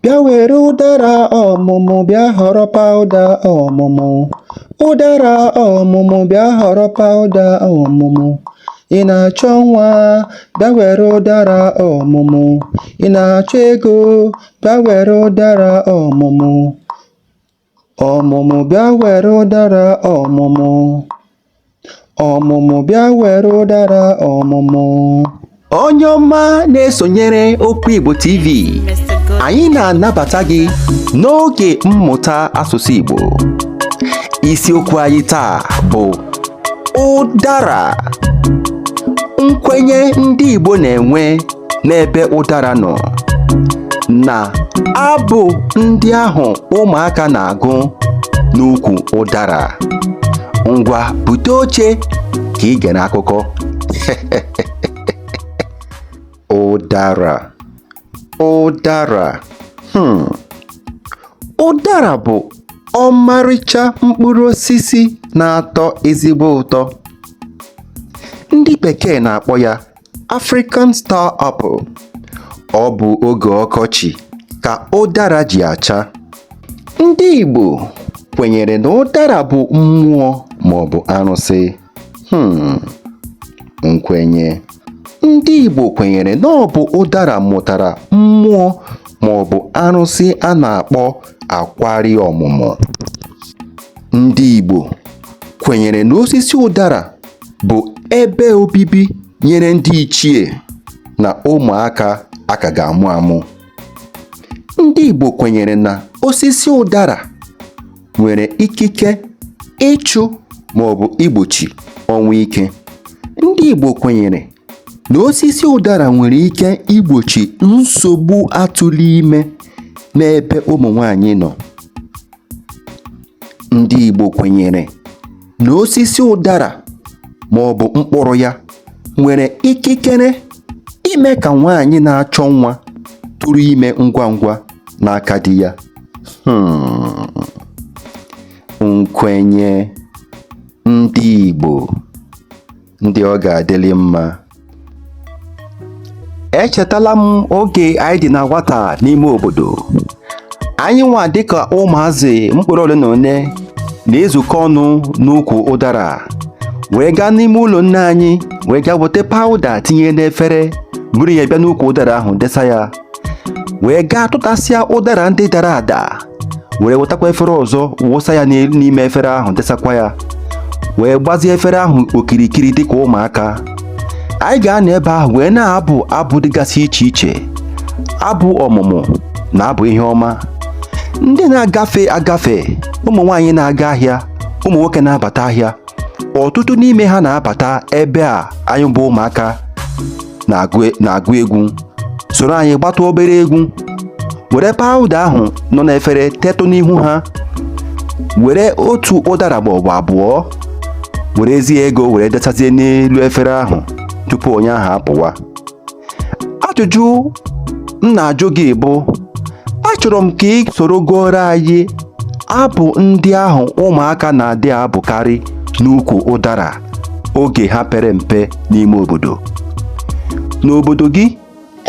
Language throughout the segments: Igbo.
bịa were ụdara ọmụmụ bịa họrọ pawuda ọmụmụ. Ụdara ọmụmụ bịa họrọ pawuda ọmụmụ. Ị na-achọ nwa, bịa were ụdara ọmụmụ. Ị na-achọ ego, bịa were ụdara ọmụmụ. Ọmụmụ bịa were ụdara ọmụmụ. Ọmụmụ bịa were ụdara ọmụmụ. Onye ọma na-esonyere Okwu Igbo TV, anyị na-anabata gị n'oge mmụta asụsụ Igbo. Isiokwu anyị taa bụ ụdara. Nkwenye ndị Igbo na-enwe n'ebe ụdara nọ, na abụ ndị ahụ ụmụaka na-agụ n'ukwu ụdara. Ngwa bute oche ka ị gere akụkọ. Ụdara. Ụdara. Ụdara bụ ọmarịcha mkpụrụ osisi na-atọ ezigbo ụtọ. Ndị bekee na-akpọ ya African Star Apple. Ọ bụ oge ọkọchị ka ụdara ji acha. Ndị Igbo kwenyere na ụdara bụ mmụọ ma ọ bụ arụsị. Nkwenye. Ndị Igbo kwenyere na ọ bụ ụdara mụtara mmụọ ma ọ bụ arụsị a na-akpọ akwari ọmụmụ. Ndị Igbo kwenyere na osisi ụdara bụ ebe obibi nyere ndị ichie na ụmụaka aka ga-amụ amụ. Ndị Igbo kwenyere na osisi ụdara nwere ikike ịchụ ma ọ bụ igbochi ọnwụ ike. Ndị Igbo kwenyere na osisi ụdara nwere ike igbochi nsogbu atụrụ ime n'ebe ụmụ nwanyị nọ. Ndị Igbo kwenyere na osisi ụdara ma ọ bụ mkpụrụ ya nwere ikikere ime ka nwanyị na-achọ nwa tụrụ ime ngwa ngwa n'aka di ya. Nkwenye. Ndị Igbo ndị ọ ga-adịlị mma. Echetala m oge anyị dị na nwata n'ime obodo. Anyị nwa dịka ụmụazị mkpụrụ ole na ole na-ezukọ ọnụ n'ukwu ụdara, wee gaa n'ime ụlọ nne anyị wee gaa weta pawuda tinye n'efere, buru ya bịa n'ukwu ụdara ahụ desa ya, wee gaa tụtasịa ụdara ndị dara ada, were wetakwa efere ọzọ wụsa ya n'ime efere ahụ desakwa ya, wee gbazie efere ahụ okirikiri dịka ụmụaka. Anyị ga-anọ ebe ahụ wee na-abụ abụ dịgasị iche iche, abụ ọmụmụ na abụ ihe ọma. Ndị na-agafe agafe, ụmụ nwanyị na-aga ahịa, ụmụ nwoke na-abata ahịa, ọtụtụ n'ime ha na-abata ebe a anyị bụ ụmụaka na-agụ egwu, soro anyị gbata obere egwu, were pawuda ahụ nọ n'efere tetụ n'ihu ha, were otu ụdara ma ọ bụ abụọ, were ezie ego were desazie n'elu efere ahụ tupu onye ahụ apụwa. Ajụjụ m na-ajụ gị bụ, achọrọ m ka ị soro gụọrọ anyị abụ ndị ahụ ụmụaka na-adị abụkarị n'ukwu ụdara oge ha pere mpe n'ime obodo. N'obodo gị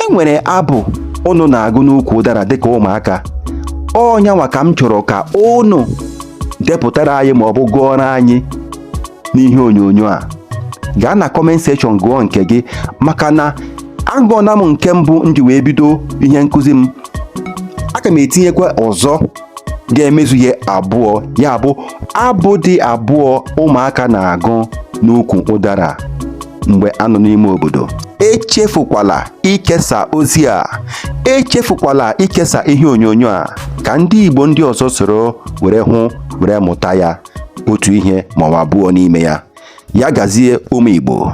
enwere abụ unu na-agụ n'ukwu ụdara dịka ụmụaka. Ọnyanwa ka m chọrọ ka unu depụtara anyị ma ọ bụ gụọrọ anyị n'ihe onyonyo a. Gaa na comment section gụọ nke gị, maka na agụọna m nke mbụ ndị wee bido ihe nkụzi m. Aga m etinyekwa ọzọ ga-emezu ihe abụọ, ya bụ abụ dị abụọ ụmụaka na-agụ n'ukwu ụdara mgbe anọ n'ime obodo. Echefukwala ikesa ozi a, echefukwala ikesa ihe onyonyo a, ka ndị Igbo ndị ọzọ soro were hụ were mụta ya otu ihe ma ọ bụ abụọ n'ime ya. Ya gazie ụmụ Igbo.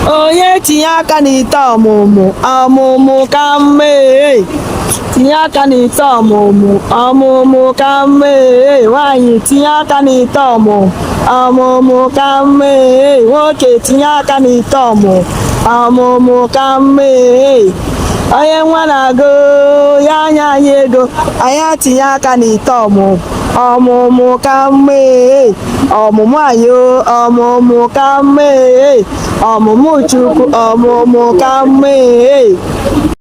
Onye tinye aka n'ite ọmụmụ, ọmụmụ ka mma. Tinye aka n'ite ọmụmụ, ọmụmụ ka mma. Nwaanyị tinye aka n'ite ọmụmụ, ọmụmụ ka mma. Nwoke tinye aka n'ite ọmụmụ, ọmụmụ ka mma. Onye nwa na-agụ ya anya anyị ego, anyị atinye aka n'ite ọmụmụ, ọmụmụ ka mma. Ọmụmụ anyị ọmụmụ ka mma. Ọmụmụ Chukwu ọmụmụ ka mma.